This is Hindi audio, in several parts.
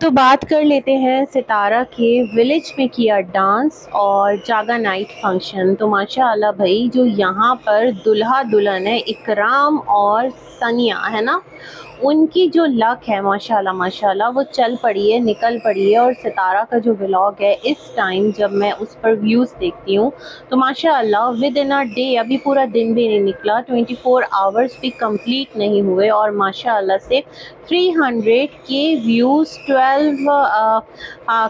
तो बात कर लेते हैं सितारा के विलेज में किया डांस और जागा नाइट फंक्शन। तो माशाअल्लाह भाई, जो यहाँ पर दूल्हा दुल्हन है इकराम और सनिया है ना, उनकी जो लक है माशाल्लाह माशाल्लाह, वो चल पड़ी है, निकल पड़ी है। और सितारा का जो व्लॉग है इस टाइम जब मैं उस पर व्यूज़ देखती हूँ तो माशाल्लाह विद इन अ डे, अभी पूरा दिन भी नहीं निकला, 24 आवर्स भी कंप्लीट नहीं हुए और माशाल्लाह से 300 के व्यूज़, 12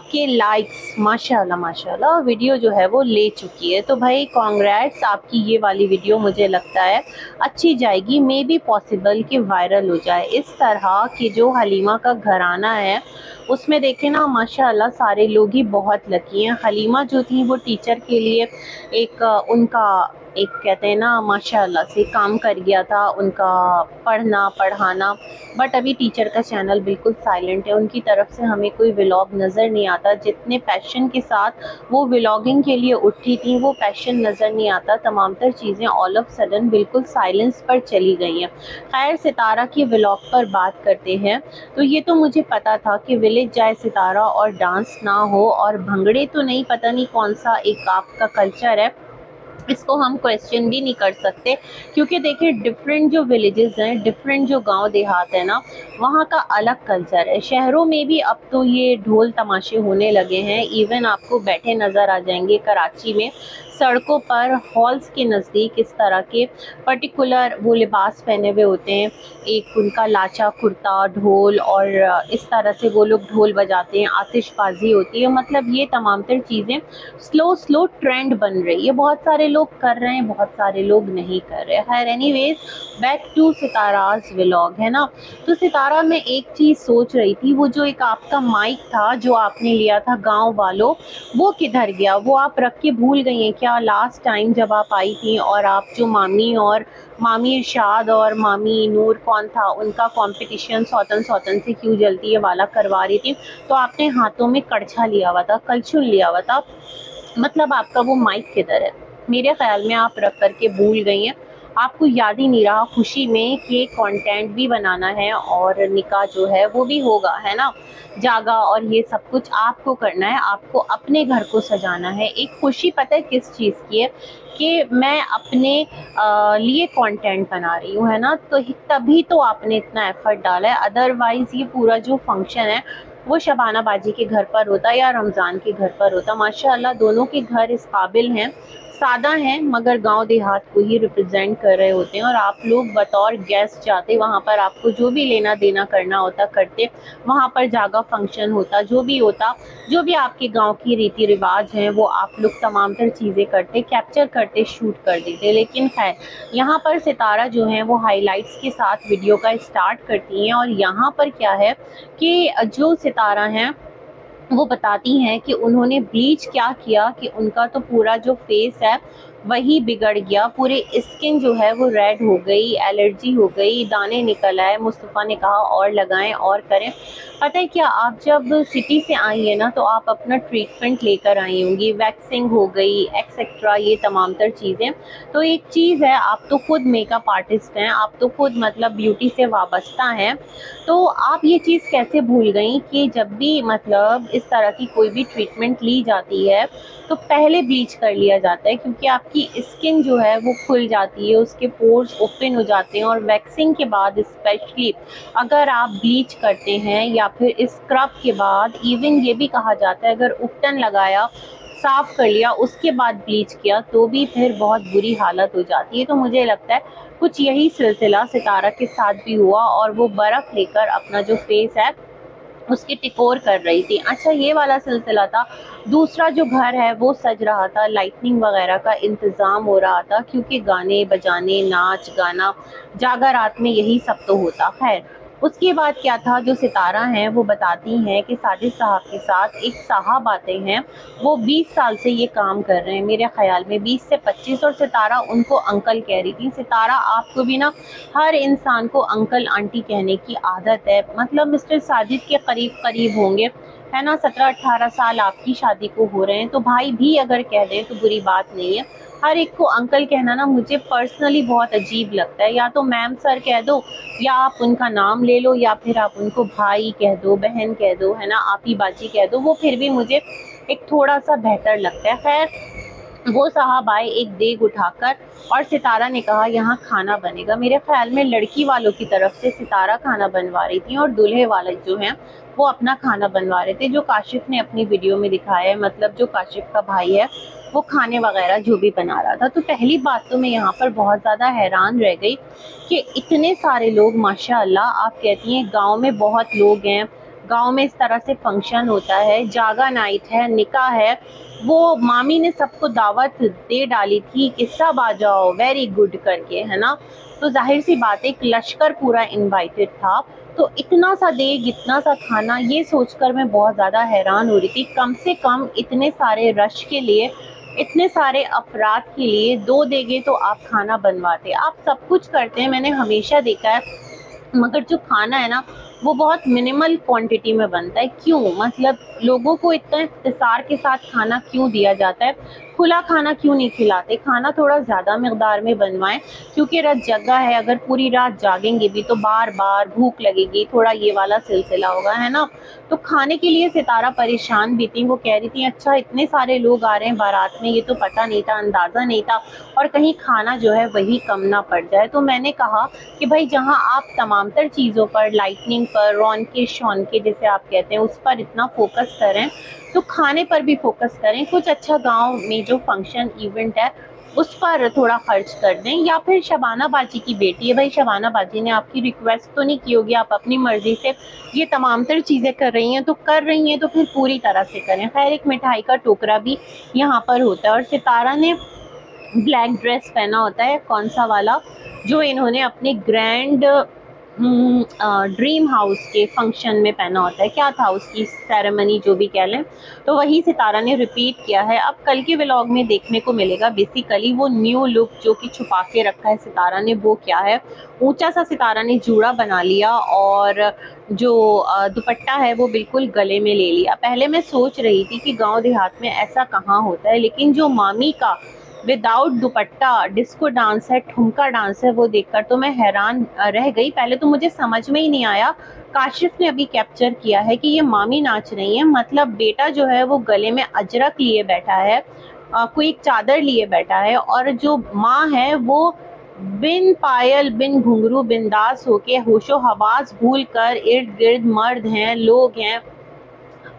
के लाइक्स, माशाल्लाह माशाल्लाह वीडियो जो है वो ले चुकी है। तो भाई कॉन्ग्रेट्स, आपकी ये वाली वीडियो मुझे लगता है अच्छी जाएगी, मे बी पॉसिबल कि वायरल हो जाए। इस तरह कि जो हलीमा का घराना है उसमें देखें ना, माशाल्लाह सारे लोग ही बहुत लकी हैं। हलीमा जो थी वो टीचर के लिए एक उनका एक कहते हैं ना माशाल्लाह से काम कर गया था, उनका पढ़ना पढ़ाना। बट अभी टीचर का चैनल बिल्कुल साइलेंट है, उनकी तरफ से हमें कोई व्लॉग नज़र नहीं आता। जितने पैशन के साथ वो व्लॉगिंग के लिए उठी थी वो पैशन नज़र नहीं आता। तमाम तर चीज़ें ऑल ऑफ सडन बिल्कुल साइलेंस पर चली गई हैं। खैर, सितारा के व्लॉग पर बात करते हैं। तो ये तो मुझे पता था कि विलेज जाए सितारा और डांस ना हो, और भंगड़े तो नहीं, पता नहीं कौन सा एक आपका कल्चर है, इसको हम क्वेश्चन भी नहीं कर सकते। क्योंकि देखिए डिफरेंट जो विलेजेस हैं, डिफरेंट जो गांव देहात है ना, वहाँ का अलग कल्चर है। शहरों में भी अब तो ये ढोल तमाशे होने लगे हैं, इवन आपको बैठे नज़र आ जाएंगे कराची में सड़कों पर हॉल्स के नज़दीक इस तरह के पर्टिकुलर वो लिबास पहने हुए होते हैं, एक उनका लाचा कुर्ता, ढोल, और इस तरह से वो लोग ढोल बजाते हैं, आतिशबाजी होती है। मतलब ये तमाम तर चीज़ें स्लो स्लो ट्रेंड बन रही है, बहुत सारे लोग कर रहे हैं, बहुत सारे लोग नहीं कर रहे। खैर एनीवेज, बैक टू सिताराज व्लॉग है ना। तो सितारा में एक चीज़ सोच रही थी, वो जो एक आपका माइक था जो आपने लिया था गांव वालों, वो किधर गया? वो आप रख के भूल गई हैं क्या लास्ट टाइम जब आप आई थी? और आप जो मामी और मामी इरशाद और मामी नूर कौन था उनका कंपटीशन सौतन सौतन से क्यों जलती है वाला करवा रही थी, तो आपने हाथों में कड़छा लिया हुआ था, कलछुल लिया हुआ था, मतलब आपका वो माइक किधर है? मेरे ख्याल में आप रख करके भूल गई हैं, आपको याद ही नहीं रहा खुशी में कि कंटेंट भी बनाना है और निकाह जो है वो भी होगा, है ना। जागा और ये सब कुछ आपको करना है, आपको अपने घर को सजाना है। एक खुशी पता है किस चीज़ की है? कि मैं अपने लिए कंटेंट बना रही हूँ, है ना। तो तभी तो आपने इतना एफर्ट डाला है, अदरवाइज ये पूरा जो फंक्शन है वो शबाना बाजी के घर पर होता या रमज़ान के घर पर होता। माशाल्लाह दोनों के घर इस काबिल हैं, सादा हैं, मगर गांव देहात को ही रिप्रेजेंट कर रहे होते हैं। और आप लोग बतौर गेस्ट जाते वहाँ पर, आपको जो भी लेना देना करना होता करते, वहाँ पर जागा फंक्शन होता, जो भी होता, जो भी आपके गांव की रीति रिवाज हैं वो आप लोग तमाम तर चीज़ें करते, कैप्चर करते, शूट कर देते। लेकिन खैर, यहाँ पर सितारा जो है वो हाईलाइट्स के साथ वीडियो का स्टार्ट करती हैं। और यहाँ पर क्या है कि जो सितारा हैं वो बताती हैं कि उन्होंने ब्लीच क्या किया कि उनका तो पूरा जो फेस है वही बिगड़ गया, पूरे स्किन जो है वो रेड हो गई, एलर्जी हो गई, दाने निकल आए। मुस्तफ़ा ने कहा और लगाएं और करें। पता है क्या, आप जब सिटी से आई है ना तो आप अपना ट्रीटमेंट लेकर आई होंगी, वैक्सिंग हो गई एक्सेट्रा, ये तमाम तर चीज़ें। तो एक चीज़ है, आप तो खुद मेकअप आर्टिस्ट हैं, आप तो खुद मतलब ब्यूटी से वाबस्ता हैं, तो आप ये चीज़ कैसे भूल गई कि जब भी मतलब इस तरह की कोई भी ट्रीटमेंट ली जाती है तो पहले ब्लीच कर लिया जाता है, क्योंकि आपकी स्किन जो है वो खुल जाती है, उसके पोर्स ओपन हो जाते हैं। और वैक्सिंग के बाद स्पेशली अगर आप ब्लीच करते हैं या फिर स्क्रब के बाद, इवन ये भी कहा जाता है अगर उपटन लगाया, साफ कर लिया, उसके बाद ब्लीच किया, तो भी फिर बहुत बुरी हालत हो जाती है। तो मुझे लगता है कुछ यही सिलसिला सितारा के साथ भी हुआ, और वो बर्फ़ लेकर अपना जो फेस है उसकी टिकोर कर रही थी। अच्छा, ये वाला सिलसिला था। दूसरा जो घर है वो सज रहा था, लाइटनिंग वगैरह का इंतज़ाम हो रहा था, क्योंकि गाने बजाने, नाच गाना, जागा रात में यही सब तो होता। खैर, उसके बाद क्या था, जो सितारा हैं वो बताती हैं कि साजिद साहब के साथ एक साहब आते हैं, वो 20 साल से ये काम कर रहे हैं, मेरे ख्याल में 20 से 25, और सितारा उनको अंकल कह रही थी। सितारा, आपको भी ना हर इंसान को अंकल आंटी कहने की आदत है, मतलब मिस्टर साजिद के करीब करीब होंगे, है ना। 17-18 साल आपकी शादी को हो रहे हैं, तो भाई भी अगर कह दें तो बुरी बात नहीं है। हर एक को अंकल कहना ना मुझे पर्सनली बहुत अजीब लगता है। या तो मैम सर कह दो, या आप उनका नाम ले लो, या फिर आप उनको भाई कह दो, बहन कह दो, है ना, आपी बाजी कह दो, वो फिर भी मुझे एक थोड़ा सा बेहतर लगता है। खैर, वो साहब आए एक देग उठाकर, और सितारा ने कहा यहाँ खाना बनेगा। मेरे ख्याल में लड़की वालों की तरफ से सितारा खाना बनवा रही थी, और दूल्हे वाले जो हैं वो अपना खाना बनवा रहे थे, जो काशिफ ने अपनी वीडियो में दिखाया है, मतलब जो काशिफ का भाई है वो खाने वगैरह जो भी बना रहा था। तो पहली बात तो मैं यहाँ पर बहुत ज़्यादा हैरान रह गई कि इतने सारे लोग, माशाअल्लाह। आप कहती हैं गांव में बहुत लोग हैं, गांव में इस तरह से फंक्शन होता है, जागा नाइट है, निकाह है, वो मामी ने सबको दावत दे डाली थी कि सब आ जाओ, वेरी गुड करके, है ना। तो जाहिर सी बात है, एक लश्कर पूरा इनवाइटेड था। तो इतना सा देग, इतना सा खाना, ये सोचकर मैं बहुत ज़्यादा हैरान हो रही थी। कम से कम इतने सारे रश के लिए, इतने सारे अफराद के लिए 2 देगे तो आप खाना बनवाते। आप सब कुछ करते हैं, मैंने हमेशा देखा है, मगर जो खाना है ना वो बहुत मिनिमल क्वांटिटी में बनता है। क्यों? मतलब लोगों को इतना इख्तिसार के साथ खाना क्यों दिया जाता है? खुला खाना क्यों नहीं खिलाते? खाना थोड़ा ज़्यादा मिकदार में बनवाएं, क्योंकि रात जगह है, अगर पूरी रात जागेंगे भी तो बार बार भूख लगेगी, थोड़ा ये वाला सिलसिला होगा, है ना। तो खाने के लिए सितारा परेशान भी थी। वो कह रही थी अच्छा इतने सारे लोग आ रहे हैं बारात में, ये तो पता नहीं था, अंदाज़ा नहीं था, और कहीं खाना जो है वही कम ना पड़ जाए। तो मैंने कहा कि भाई जहां आप तमाम तर चीज़ों पर, लाइटनिंग पर, रौनके शौनके जिसे आप कहते हैं, उस पर इतना फोकस करें, तो खाने पर भी फोकस करें। कुछ अच्छा गांव में जो फंक्शन इवेंट है उस पर थोड़ा खर्च कर दें। या फिर शबाना बाजी की बेटी है, भाई शबाना बाजी ने आपकी रिक्वेस्ट तो नहीं की होगी, आप अपनी मर्जी से ये तमाम तर चीज़ें कर रही हैं, तो कर रही हैं तो फिर पूरी तरह से करें। खैर, एक मिठाई का टोकरा भी यहाँ पर होता है, और सितारा ने ब्लैक ड्रेस पहना होता है, कौन सा वाला, जो इन्होंने अपने ग्रैंड ड्रीम हाउस के फंक्शन में पहना होता है। क्या था उसकी सेरेमनी जो भी कह लें, तो वही सितारा ने रिपीट किया है। अब कल के व्लॉग में देखने को मिलेगा बेसिकली वो न्यू लुक जो कि छुपा के रखा है सितारा ने, वो क्या है। ऊंचा सा सितारा ने जूड़ा बना लिया, और जो दुपट्टा है वो बिल्कुल गले में ले लिया। पहले मैं सोच रही थी कि गांव देहात में ऐसा कहाँ होता है, लेकिन जो मामी का विदाउट दुपट्टा डिस्को डांस है, ठुमका डांस है, वो देखकर तो मैं हैरान रह गई। पहले तो मुझे समझ में ही नहीं आया। काशिफ ने अभी कैप्चर किया है कि ये मामी नाच रही है, मतलब बेटा जो है वो गले में अजरक लिए बैठा है, कोई एक चादर लिए बैठा है, और जो माँ है वो बिन पायल, बिन घुंघरू, बिंदास होके, होशो हवास भूल कर, इर्द गिर्द मर्द हैं, लोग हैं,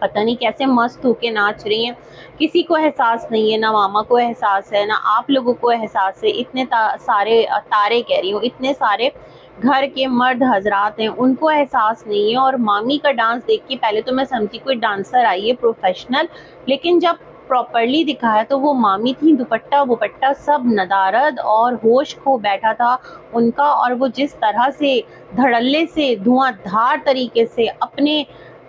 पता नहीं कैसे मस्त होके नाच रही हैं। किसी को एहसास नहीं है, ना मामा को एहसास है, ना आप लोगों को एहसास है। इतने सारे तारे कह रही हूँ, इतने सारे घर के मर्द हजरात हैं, उनको एहसास नहीं है। और मामी का डांस देख के पहले तो मैं समझी कोई डांसर आई है प्रोफेशनल, लेकिन जब प्रॉपरली दिखाया तो वो मामी थी। दुपट्टा वुपट्टा सब नदारद और होश खो बैठा था उनका, और वो जिस तरह से धड़ल्ले से, धुआंधार तरीके से अपने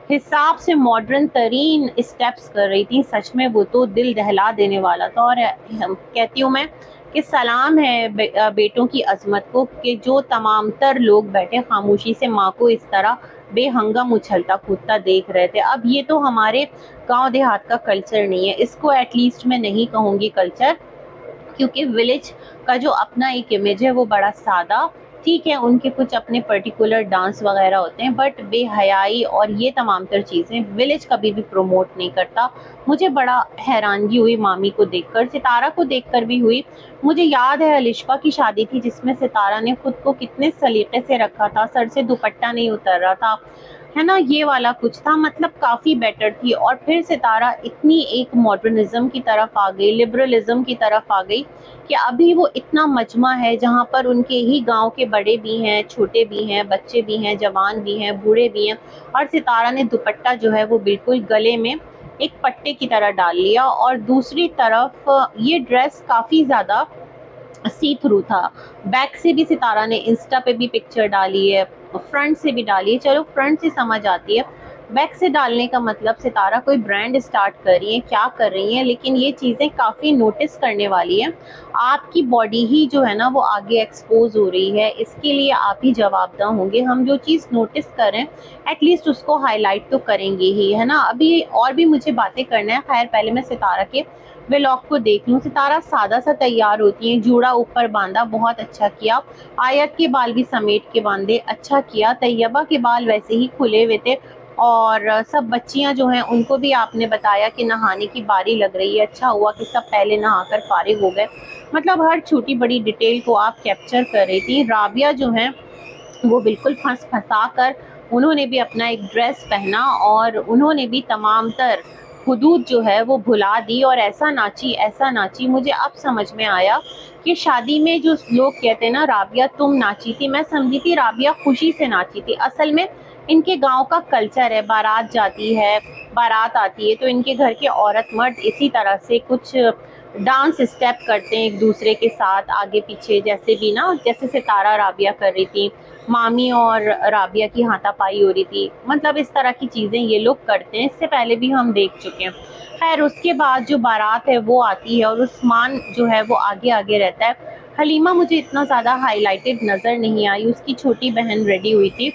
हिसाब से मॉडर्न तरीन स्टेप्स कर रही थी, सच में वो तो दिल दहला देने वाला था। और कहती हूँ मैं कि सलाम है बेटों की अजमत को, कि जो तमाम तर लोग बैठे खामोशी से माँ को इस तरह बेहंगम उछलता कूदता देख रहे थे। अब ये तो हमारे गांव देहात का कल्चर नहीं है, इसको एटलीस्ट मैं नहीं कहूँगी कल्चर, क्योंकि विलेज का जो अपना एक इमेज है वो बड़ा सादा, ठीक है, उनके कुछ अपने पर्टिकुलर डांस वगैरह होते हैं, बट बेहयाई और ये तमाम तर चीज़ें विलेज कभी भी प्रमोट नहीं करता। मुझे बड़ा हैरानगी हुई मामी को देखकर, सितारा को देखकर भी हुई। मुझे याद है अलिशा की शादी थी जिसमें सितारा ने खुद को कितने सलीके से रखा था, सर से दुपट्टा नहीं उतर रहा था, है ना, ये वाला कुछ था, मतलब काफ़ी बेटर थी। और फिर सितारा इतनी एक मॉडर्निज्म की तरफ आ गई, लिबरलिज्म की तरफ आ गई, कि अभी वो इतना मजमा है जहाँ पर उनके ही गांव के बड़े भी हैं, छोटे भी हैं, बच्चे भी हैं, जवान भी हैं, बूढ़े भी हैं। और सितारा ने दुपट्टा जो है वो बिल्कुल गले में एक पट्टे की तरह डाल लिया, और दूसरी तरफ ये ड्रेस काफ़ी ज़्यादा सी थ्रू था। बैक से भी सितारा ने इंस्टा पे भी पिक्चर डाली है, फ्रंट से भी डाली है, चलो फ्रंट से समझ आती है, बैक से डालने का मतलब सितारा कोई ब्रांड स्टार्ट कर रही है, क्या कर रही है, लेकिन ये चीज़ें काफ़ी नोटिस करने वाली है। आपकी बॉडी ही जो है ना वो आगे एक्सपोज हो रही है, इसके लिए आप ही जवाबदेह होंगे। हम जो चीज़ नोटिस करें एटलीस्ट उसको हाईलाइट तो करेंगे ही, है ना। अभी और भी मुझे बातें करना है। खैर पहले मैं सितारा के व्लॉग को देख लूँ। सितारा सादा सा तैयार होती है, जूड़ा ऊपर बांधा, बहुत अच्छा किया। आयत के बाल भी समेट के बांधे, अच्छा किया। तैयबा के बाल वैसे ही खुले हुए थे, और सब बच्चियां जो हैं उनको भी आपने बताया कि नहाने की बारी लग रही है। अच्छा हुआ कि सब पहले नहाकर फारिग हो गए। मतलब हर छोटी बड़ी डिटेल को आप कैप्चर कर रही थी। राबिया जो है वो बिल्कुल फंसा कर उन्होंने भी अपना एक ड्रेस पहना, और उन्होंने भी तमाम तर हुदूद जो है वो भुला दी, और ऐसा नाची ऐसा नाची। मुझे अब समझ में आया कि शादी में जो लोग कहते हैं ना राबिया तुम नाची थी, मैं समझी थी राबिया खुशी से नाची थी। असल में इनके गांव का कल्चर है, बारात जाती है, बारात आती है तो इनके घर के औरत मर्द इसी तरह से कुछ डांस स्टेप करते हैं एक दूसरे के साथ, आगे पीछे, जैसे भी ना, जैसे सितारा राबिया कर रही थी, मामी और राबिया की हाथापाई हो रही थी। मतलब इस तरह की चीज़ें ये लोग करते हैं, इससे पहले भी हम देख चुके हैं। खैर उसके बाद जो बारात है वो आती है, और उस्मान जो है वो आगे आगे रहता है। हलीमा मुझे इतना ज़्यादा हाईलाइटेड नज़र नहीं आई, उसकी छोटी बहन रेडी हुई थी।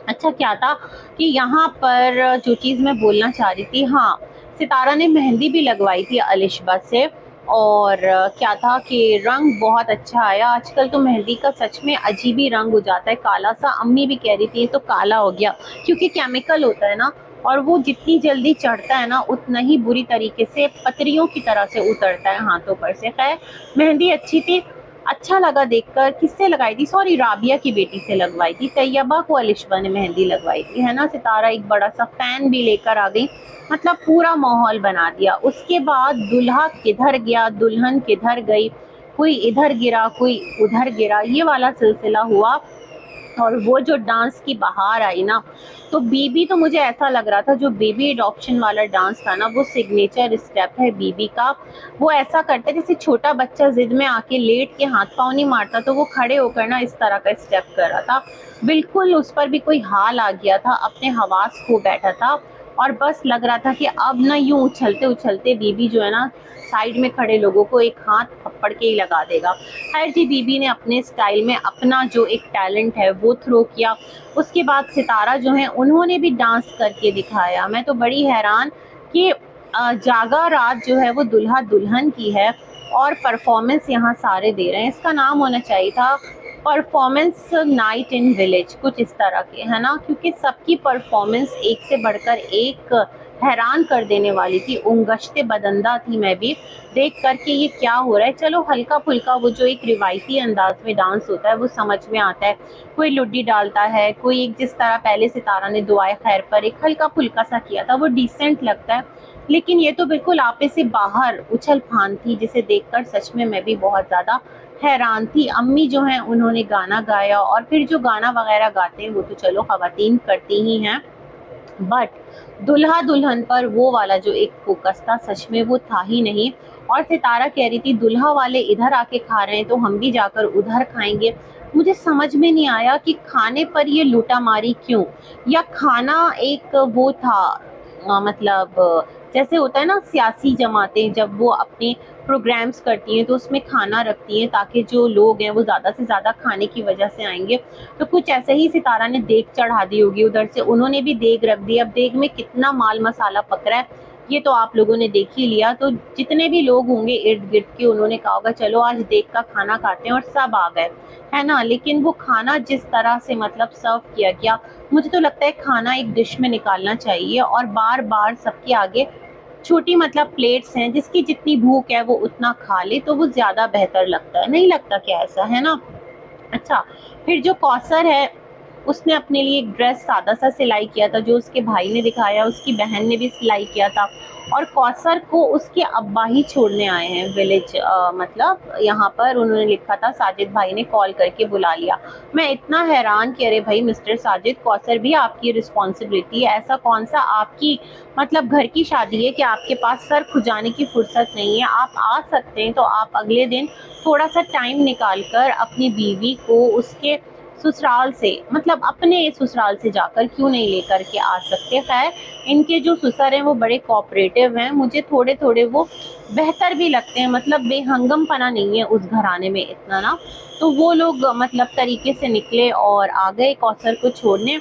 अच्छा क्या था कि यहाँ पर जो चीज़ मैं बोलना चाह रही थी, हाँ, सितारा ने मेहंदी भी लगवाई थी अलिशबा से, और क्या था कि रंग बहुत अच्छा आया। आजकल तो मेहंदी का सच में अजीब ही रंग हो जाता है, काला सा। अम्मी भी कह रही थी ये तो काला हो गया, क्योंकि केमिकल होता है ना, और वो जितनी जल्दी चढ़ता है ना उतना ही बुरी तरीके से पतरियों की तरह से उतरता है हाथों पर से। खैर मेहंदी अच्छी थी, अच्छा लगा देखकर। किससे लगाई थी? सॉरी, राबिया की बेटी से लगवाई थी। तैयबा को अलिशबा ने मेहंदी लगवाई थी, है ना। सितारा एक बड़ा सा फैन भी लेकर आ गई, मतलब पूरा माहौल बना दिया। उसके बाद दूल्हा किधर गया, दुल्हन किधर गई, कोई इधर गिरा कोई उधर गिरा, ये वाला सिलसिला हुआ। और वो जो डांस की बहार आई ना, तो बीबी, तो मुझे ऐसा लग रहा था जो बेबी अडॉप्शन वाला डांस था ना वो सिग्नेचर स्टेप है बीबी का। वो ऐसा करते जैसे छोटा बच्चा जिद में आके लेट के हाथ पाँव नहीं मारता, तो वो खड़े होकर ना इस तरह का स्टेप कर रहा था। बिल्कुल उस पर भी कोई हाल आ गया था, अपने हवास खो बैठा था, और बस लग रहा था कि अब ना यूं उछलते उछलते बीबी जो है ना साइड में खड़े लोगों को एक हाथ थप्पड़ के ही लगा देगा। खैर जी, बीबी ने अपने स्टाइल में अपना जो एक टैलेंट है वो थ्रो किया। उसके बाद सितारा जो है उन्होंने भी डांस करके दिखाया। मैं तो बड़ी हैरान कि जागा रात जो है वो दुल्हा दुल्हन की है, और परफॉर्मेंस यहाँ सारे दे रहे हैं। इसका नाम होना चाहिए था परफॉर्मेंस नाइट इन विलेज, कुछ इस तरह के, है ना, क्योंकि सबकी परफॉर्मेंस एक से बढ़कर एक हैरान कर देने वाली थी। उंगश्ते बदंदा थी मैं भी देख करके, ये क्या हो रहा है। चलो हल्का फुल्का वो जो एक रिवायती अंदाज में डांस होता है वो समझ में आता है, कोई लुड्डी डालता है, कोई एक, जिस तरह पहले सितारा ने दुआए खैर पर एक हल्का फुल्का सा किया था वो डिसेंट लगता है। लेकिन ये तो बिल्कुल आपे से बाहर उछल फान थी, जिसे देखकर सच में मैं भी बहुत ज़्यादा हैरान थी। अम्मी जो हैं उन्होंने गाना गाया, और फिर जो गाना वगैरह गाते हैं वो तो चलो ख़वातीन करती ही हैं, बट दुल्हा दुल्हन पर वो वाला जो एक फोकस था सच में वो था ही नहीं। और सितारा कह रही थी दुल्हा वाले इधर आके खा रहे हैं तो हम भी जाकर उधर खाएंगे। मुझे समझ में नहीं आया कि खाने पर ये लूटा मारी क्यों, या खाना एक वो था, मतलब जैसे होता है ना सियासी जमातें जब वो अपने प्रोग्राम्स करती हैं तो उसमें खाना रखती हैं ताकि जो लोग हैं वो ज़्यादा से ज़्यादा खाने की वजह से आएंगे। तो कुछ ऐसे ही सितारा ने देग चढ़ा दी होगी उधर से, उन्होंने भी देग रख दी। अब देग में कितना माल मसाला पक रहा है ये तो आप लोगों ने देख ही लिया। तो जितने भी लोग होंगे इर्द गिर्द के, उन्होंने कहा होगा चलो आज देग का खाना खाते हैं, और सब आ गए, है ना। लेकिन वो खाना जिस तरह से मतलब सर्व किया गया, मुझे तो लगता है खाना एक डिश में निकालना चाहिए, और बार बार सबके आगे छोटी मतलब प्लेट्स हैं, जिसकी जितनी भूख है वो उतना खा ले तो वो ज़्यादा बेहतर लगता है। नहीं लगता क्या ऐसा, है ना। अच्छा, फिर जो कौसर है उसने अपने लिए एक ड्रेस सादा सा सिलाई किया था, जो उसके भाई ने दिखाया, उसकी बहन ने भी सिलाई किया था। और कौसर को उसके अब्बा ही छोड़ने आए हैं विलेज, मतलब यहाँ पर उन्होंने लिखा था साजिद भाई ने कॉल करके बुला लिया। मैं इतना हैरान कि अरे भाई मिस्टर साजिद, कौसर भी आपकी रिस्पॉन्सिबिलिटी है। ऐसा कौन सा आपकी मतलब घर की शादी है कि आपके पास सर खुजाने की फुर्सत नहीं है। आप आ सकते हैं तो आप अगले दिन थोड़ा सा टाइम निकाल कर अपनी बीवी को उसके ससुराल से, मतलब अपने ससुराल से जाकर क्यों नहीं लेकर के आ सकते। खैर, इनके जो ससुर हैं वो बड़े कोऑपरेटिव हैं, मुझे थोड़े थोड़े वो बेहतर भी लगते हैं, मतलब बेहंगम पना नहीं है उस घराने में इतना ना। तो वो लोग मतलब तरीके से निकले और आ गए कौसर को छोड़ने।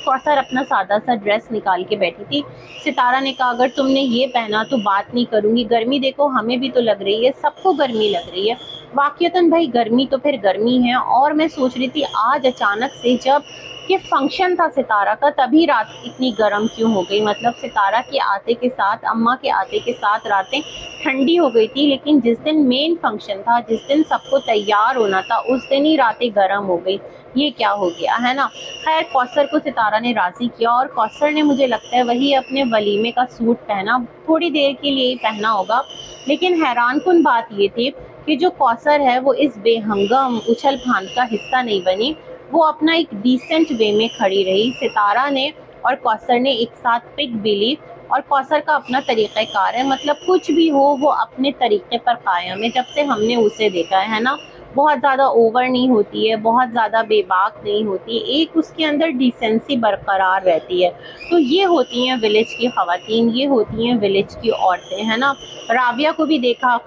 कौसर अपना सादा सा ड्रेस निकाल के बैठी थी। सितारा ने कहा अगर तुमने ये पहना तो बात नहीं करूंगी, गर्मी देखो हमें भी तो लग रही है, सबको गर्मी लग रही है। वाकईतन भाई गर्मी तो फिर गर्मी है। और मैं सोच रही थी आज अचानक से जब कि फंक्शन था सितारा का, तभी रात इतनी गर्म क्यों हो गई। मतलब सितारा के आते के साथ, अम्मा के आते के साथ रातें ठंडी हो गई थी, लेकिन जिस दिन मेन फंक्शन था, जिस दिन सबको तैयार होना था, उस दिन ही रातें गर्म हो गई। ये क्या हो गया है ना। खैर, कौसर को सितारा ने राजी किया और कौसर ने, मुझे लगता है, वही अपने वलीमे का सूट पहना, थोड़ी देर के लिए ही पहना होगा। लेकिन हैरान कुन बात ये थी कि जो कौसर है वो इस बेहंगम उछल फांद का हिस्सा नहीं बनी, वो अपना एक डिसेंट वे में खड़ी रही। सितारा ने और कौसर ने एक साथ पिक भी ली, और कौसर का अपना तरीक़ाकार है, मतलब कुछ भी हो वो अपने तरीके पर कायम है, जब से हमने उसे देखा है ना। बहुत ज़्यादा ओवर नहीं होती है, बहुत ज़्यादा बेबाक नहीं होती, एक उसके अंदर डिसेंसी बरकरार रहती है। तो ये होती हैं विलेज की ख़वातीन, ये होती हैं विलेज की औरतें, है ना। राबिया को भी देखा,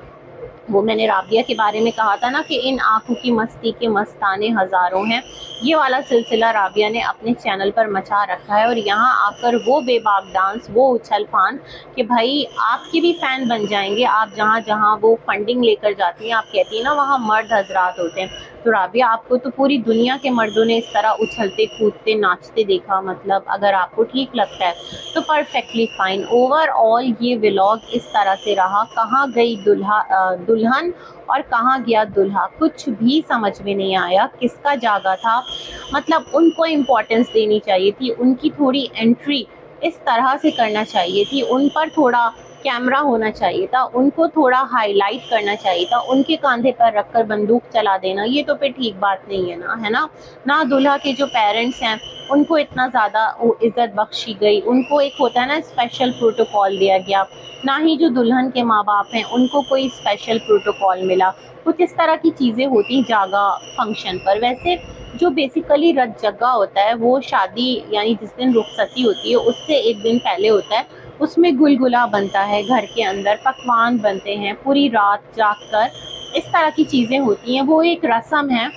वो मैंने राबिया के बारे में कहा था ना कि इन आंखों की मस्ती के मस्ताने हज़ारों हैं। ये वाला सिलसिला राबिया ने अपने चैनल पर मचा रखा है, और यहाँ आकर वो बेबाक डांस, वो उछल फान कि भाई आपके भी फ़ैन बन जाएंगे। आप जहाँ जहाँ वो फंडिंग लेकर जाती हैं, आप कहती हैं ना वहाँ मर्द हजरात होते हैं, तो राबिया आपको तो पूरी दुनिया के मर्दों ने इस तरह उछलते कूदते नाचते देखा। मतलब अगर आपको ठीक लगता है तो परफेक्टली फाइन। ओवरऑल ये व्लॉग इस तरह से रहा, कहाँ गई दुल्हन और कहाँ गया दुल्हा, कुछ भी समझ में नहीं आया, किसका जागा था। मतलब उनको इम्पोर्टेंस देनी चाहिए थी, उनकी थोड़ी एंट्री इस तरह से करना चाहिए थी, उन पर थोड़ा कैमरा होना चाहिए था, उनको थोड़ा हाईलाइट करना चाहिए था। उनके कंधे पर रखकर बंदूक चला देना, ये तो फिर ठीक बात नहीं है ना, है ना। ना दुल्हा के जो पेरेंट्स हैं उनको इतना ज़्यादा इज्जत बख्शी गई, उनको एक होता है ना स्पेशल प्रोटोकॉल दिया गया, ना ही जो दुल्हन के माँ बाप हैं उनको कोई स्पेशल प्रोटोकॉल मिला। कुछ इस तरह की चीज़ें होती जागा फंक्शन पर। वैसे जो बेसिकली रत जगह होता है वो शादी यानी जिस दिन रुखसती होती है उससे एक दिन पहले होता है। उसमें गुलगुला बनता है, घर के अंदर पकवान बनते हैं, पूरी रात जाग कर इस तरह की चीज़ें होती हैं। वो एक रस्म है,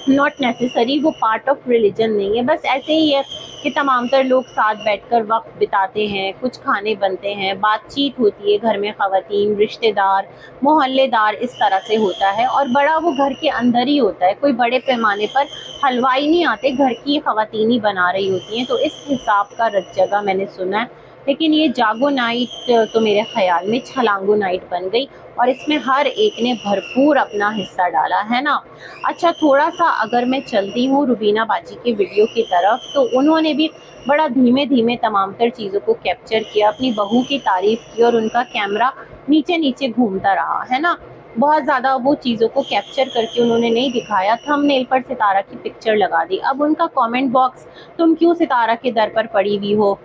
नॉट नेसेसरी, वो पार्ट ऑफ रिलीजन नहीं है। बस ऐसे ही है कि तमाम तर लोग साथ बैठकर वक्त बिताते हैं, कुछ खाने बनते हैं, बातचीत होती है घर में, ख़वातीन, रिश्तेदार, मोहल्लेदार, इस तरह से होता है। और बड़ा वो घर के अंदर ही होता है, कोई बड़े पैमाने पर हलवाई नहीं आते, घर की ख़वातीन ही बना रही होती हैं। तो इस हिसाब का रत जगह मैंने सुना है। लेकिन ये जागो नाइट तो मेरे ख्याल में छलांगो नाइट बन गई, और इसमें हर एक ने भरपूर अपना हिस्सा डाला, है ना। अच्छा, थोड़ा सा अगर मैं चलती हूँ रुबीना बाजी के वीडियो की तरफ, तो उन्होंने भी बड़ा धीमे धीमे तमाम तर चीज़ों को कैप्चर किया, अपनी बहू की तारीफ़ की, और उनका कैमरा नीचे नीचे घूमता रहा, है ना। बहुत ज़्यादा वो चीज़ों को कैप्चर करके उन्होंने नहीं दिखाया, थंबनेल पर सितारा की पिक्चर लगा दी। अब उनका कमेंट बॉक्स, तुम क्यों सितारा के दर पर पड़ी हुई हो,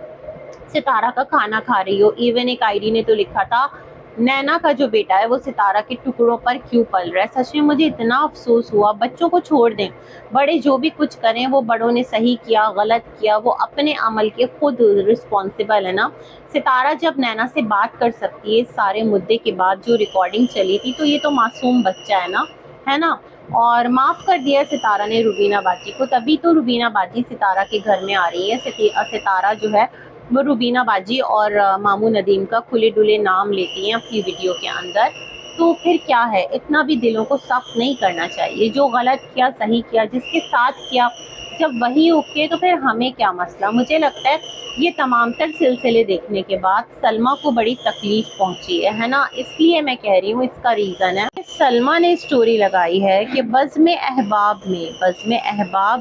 सितारा का खाना खा रही हो। इवन एक आईडी ने तो लिखा था, नैना का जो बेटा है वो सितारा के टुकड़ों पर क्यों पल रहा है। सच में मुझे इतना अफसोस हुआ। बच्चों को छोड़ दें, बड़े जो भी कुछ करें, वो बड़ों ने सही किया गलत किया वो अपने अमल के खुद रिस्पॉन्सिबल है ना। सितारा जब नैना से बात कर सकती है सारे मुद्दे के बाद, जो रिकॉर्डिंग चली थी, तो ये तो मासूम बच्चा है ना, है ना। और माफ़ कर दिया सितारा ने रुबीना बाजी को, तभी तो रुबीना बाजी सितारा के घर में आ रही है। सितारा जो है वो रुबीना बाजी और मामू नदीम का खुले डुले नाम लेती हैं अपनी वीडियो के अंदर। तो फिर क्या है, इतना भी दिलों को सख्त नहीं करना चाहिए। जो गलत किया सही किया, जिसके साथ किया जब वही ओके, तो फिर हमें क्या मसला। मुझे लगता है ये तमाम तर सिलसिले देखने के बाद सलमा को बड़ी तकलीफ पहुंची है ना, इसलिए मैं कह रही हूँ इसका रीज़न है। सलमा ने स्टोरी लगाई है कि बज़्म अहबाब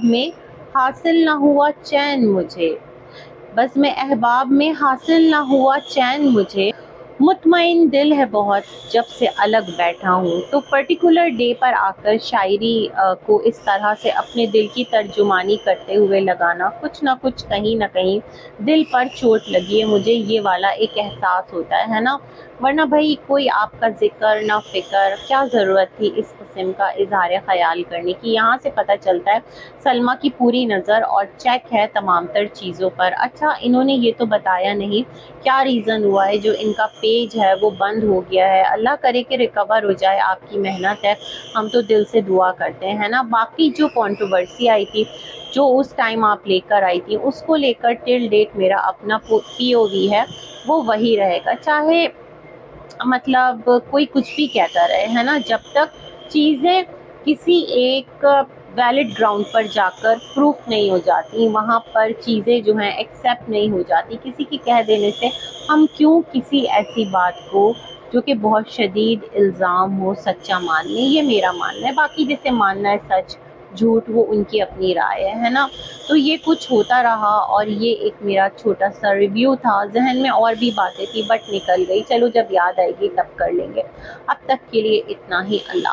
में हासिल न हुआ चैन मुझे, बज़्म अहबाब में हासिल ना हुआ चैन मुझे, मुतमईन दिल है बहुत जब से अलग बैठा हूँ। तो पर्टिकुलर डे पर आकर शायरी को इस तरह से अपने दिल की तर्जुमानी करते हुए लगाना, कुछ ना कुछ कहीं ना कहीं दिल पर चोट लगी है, मुझे ये वाला एक एहसास होता है ना। वरना भाई कोई आपका जिक्र ना फिक्र, क्या ज़रूरत थी इस किस्म का इजहार ख्याल करने की। यहाँ से पता चलता है सलमा की पूरी नज़र और चेक है तमाम तर चीज़ों पर। अच्छा, इन्होंने ये तो बताया नहीं क्या रीज़न हुआ है जो इनका पेज है वो बंद हो गया है। अल्लाह करे कि रिकवर हो जाए, आपकी मेहनत है, हम तो दिल से दुआ करते हैं ना। बाकी जो कंट्रोवर्सी आई थी, जो उस टाइम आप लेकर आई थी, उसको लेकर टिल डेट मेरा अपना पीओवी है, वो वही रहेगा। चाहे मतलब कोई कुछ भी कहता रहे, है ना, जब तक चीज़ें किसी एक वैलिड ग्राउंड पर जाकर प्रूफ नहीं हो जाती, वहाँ पर चीज़ें जो हैं एक्सेप्ट नहीं हो जाती, किसी के कह देने से हम क्यों किसी ऐसी बात को जो कि बहुत शदीद इल्ज़ाम हो सच्चा मान लें। ये मेरा मानना है। बाकी जैसे मानना है सच झूठ वो उनकी अपनी राय है ना। तो ये कुछ होता रहा और ये एक मेरा छोटा सा रिव्यू था। जहन में और भी बातें थी बट निकल गई, चलो जब याद आएगी तब कर लेंगे। अब तक के लिए इतना ही। अल्लाह।